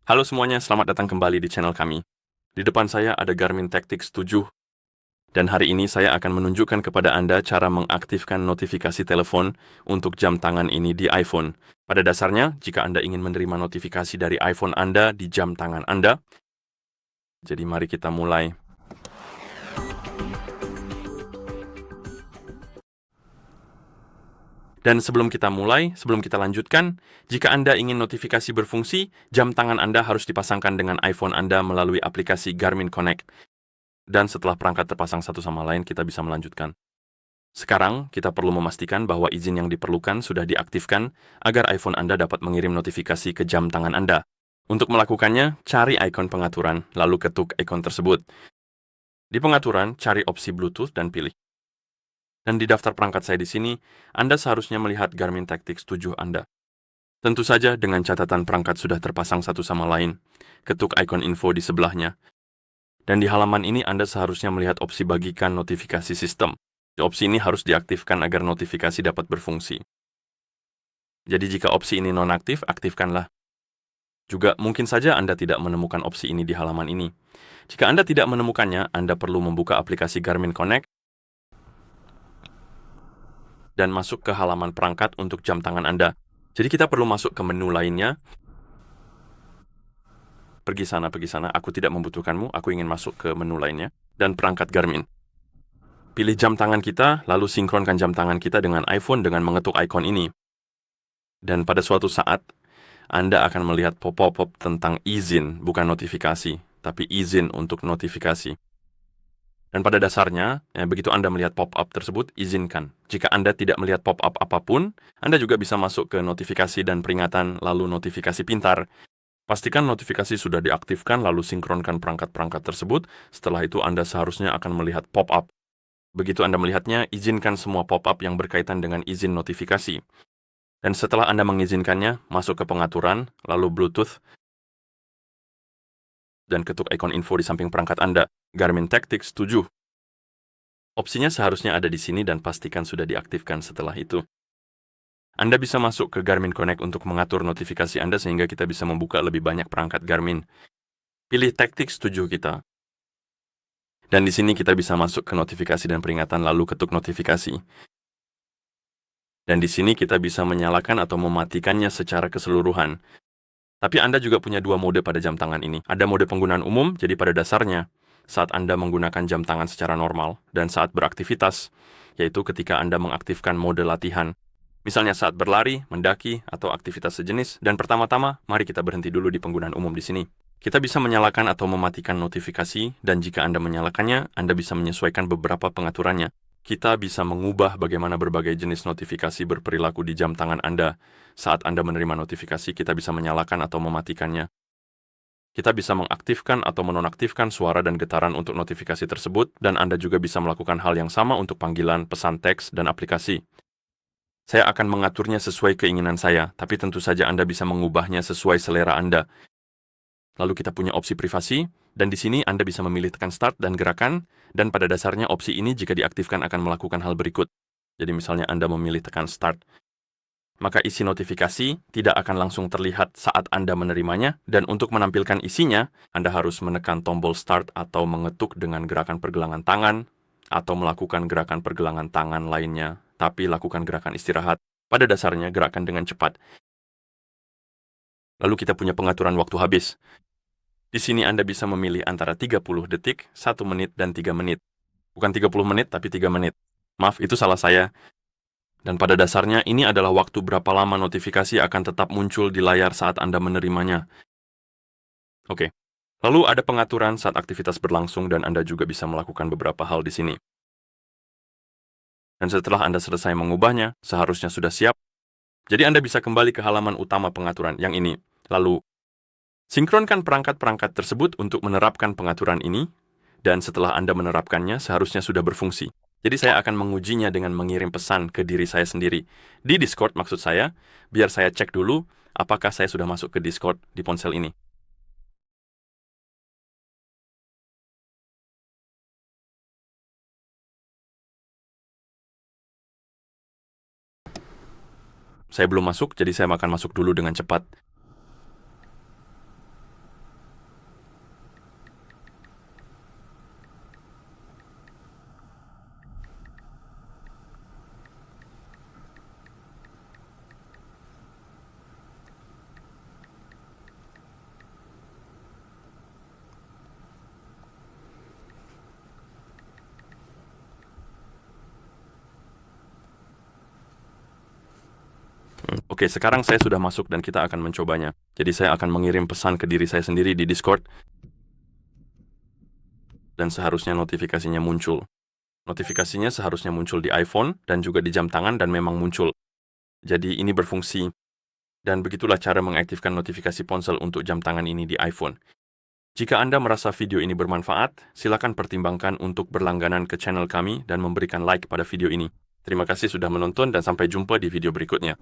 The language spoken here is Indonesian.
Halo semuanya, selamat datang kembali di channel kami. Di depan saya ada Garmin Tactix 7, dan hari ini saya akan menunjukkan kepada Anda cara mengaktifkan notifikasi telepon untuk jam tangan ini di iPhone. Pada dasarnya, jika Anda ingin menerima notifikasi dari iPhone Anda di jam tangan Anda, jadi mari kita mulai. Dan sebelum kita lanjutkan, jika Anda ingin notifikasi berfungsi, jam tangan Anda harus dipasangkan dengan iPhone Anda melalui aplikasi Garmin Connect. Dan setelah perangkat terpasang satu sama lain, kita bisa melanjutkan. Sekarang, kita perlu memastikan bahwa izin yang diperlukan sudah diaktifkan agar iPhone Anda dapat mengirim notifikasi ke jam tangan Anda. Untuk melakukannya, cari ikon pengaturan, lalu ketuk ikon tersebut. Di pengaturan, cari opsi Bluetooth dan pilih. Dan di daftar perangkat saya di sini, Anda seharusnya melihat Garmin Tactix 7 Anda. Tentu saja dengan catatan perangkat sudah terpasang satu sama lain. Ketuk ikon info di sebelahnya. Dan di halaman ini Anda seharusnya melihat opsi bagikan notifikasi sistem. Opsi ini harus diaktifkan agar notifikasi dapat berfungsi. Jadi jika opsi ini nonaktif, aktifkanlah. Juga mungkin saja Anda tidak menemukan opsi ini di halaman ini. Jika Anda tidak menemukannya, Anda perlu membuka aplikasi Garmin Connect dan masuk ke halaman perangkat untuk jam tangan Anda. Jadi kita perlu masuk ke menu lainnya. Pergi sana, aku tidak membutuhkanmu, aku ingin masuk ke menu lainnya. Dan perangkat Garmin. Pilih jam tangan kita, lalu sinkronkan jam tangan kita dengan iPhone dengan mengetuk ikon ini. Dan pada suatu saat, Anda akan melihat pop-up tentang izin, bukan notifikasi, tapi izin untuk notifikasi. Dan pada dasarnya, begitu Anda melihat pop-up tersebut, izinkan. Jika Anda tidak melihat pop-up apapun, Anda juga bisa masuk ke notifikasi dan peringatan, lalu notifikasi pintar. Pastikan notifikasi sudah diaktifkan, lalu sinkronkan perangkat-perangkat tersebut. Setelah itu, Anda seharusnya akan melihat pop-up. Begitu Anda melihatnya, izinkan semua pop-up yang berkaitan dengan izin notifikasi. Dan setelah Anda mengizinkannya, masuk ke pengaturan, lalu Bluetooth, dan ketuk ikon info di samping perangkat Anda, Garmin Tactix 7. Opsinya seharusnya ada di sini dan pastikan sudah diaktifkan setelah itu. Anda bisa masuk ke Garmin Connect untuk mengatur notifikasi Anda sehingga kita bisa membuka lebih banyak perangkat Garmin. Pilih Tactix 7 kita. Dan di sini kita bisa masuk ke notifikasi dan peringatan lalu ketuk notifikasi. Dan di sini kita bisa menyalakan atau mematikannya secara keseluruhan. Tapi Anda juga punya dua mode pada jam tangan ini. Ada mode penggunaan umum, jadi pada dasarnya, saat Anda menggunakan jam tangan secara normal, dan saat beraktivitas, yaitu ketika Anda mengaktifkan mode latihan. Misalnya saat berlari, mendaki, atau aktivitas sejenis, dan pertama-tama, mari kita berhenti dulu di penggunaan umum di sini. Kita bisa menyalakan atau mematikan notifikasi, dan jika Anda menyalakannya, Anda bisa menyesuaikan beberapa pengaturannya. Kita bisa mengubah bagaimana berbagai jenis notifikasi berperilaku di jam tangan Anda. Saat Anda menerima notifikasi, kita bisa menyalakan atau mematikannya. Kita bisa mengaktifkan atau menonaktifkan suara dan getaran untuk notifikasi tersebut, dan Anda juga bisa melakukan hal yang sama untuk panggilan, pesan teks, dan aplikasi. Saya akan mengaturnya sesuai keinginan saya, tapi tentu saja Anda bisa mengubahnya sesuai selera Anda. Lalu kita punya opsi privasi, dan di sini Anda bisa memilih tekan start dan gerakan, dan pada dasarnya opsi ini jika diaktifkan akan melakukan hal berikut. Jadi misalnya Anda memilih tekan start, maka isi notifikasi tidak akan langsung terlihat saat Anda menerimanya, dan untuk menampilkan isinya, Anda harus menekan tombol start atau mengetuk dengan gerakan pergelangan tangan, atau melakukan gerakan pergelangan tangan lainnya, tapi lakukan gerakan istirahat. Pada dasarnya, gerakan dengan cepat. Lalu kita punya pengaturan waktu habis. Di sini Anda bisa memilih antara 30 detik, 1 menit, dan 3 menit. Bukan 30 menit, tapi 3 menit. Maaf, itu salah saya. Dan pada dasarnya, ini adalah waktu berapa lama notifikasi akan tetap muncul di layar saat Anda menerimanya. Oke. Lalu ada pengaturan saat aktivitas berlangsung dan Anda juga bisa melakukan beberapa hal di sini. Dan setelah Anda selesai mengubahnya, seharusnya sudah siap. Jadi Anda bisa kembali ke halaman utama pengaturan yang ini. Lalu, sinkronkan perangkat-perangkat tersebut untuk menerapkan pengaturan ini, dan setelah Anda menerapkannya, seharusnya sudah berfungsi. Jadi saya akan mengujinya dengan mengirim pesan ke diri saya sendiri. Di Discord maksud saya, biar saya cek dulu apakah saya sudah masuk ke Discord di ponsel ini. Saya belum masuk, jadi saya akan masuk dulu dengan cepat. Oke, sekarang saya sudah masuk dan kita akan mencobanya. Jadi saya akan mengirim pesan ke diri saya sendiri di Discord. Dan seharusnya notifikasinya muncul. Notifikasinya seharusnya muncul di iPhone dan juga di jam tangan dan memang muncul. Jadi ini berfungsi. Dan begitulah cara mengaktifkan notifikasi ponsel untuk jam tangan ini di iPhone. Jika Anda merasa video ini bermanfaat, silakan pertimbangkan untuk berlangganan ke channel kami dan memberikan like pada video ini. Terima kasih sudah menonton dan sampai jumpa di video berikutnya.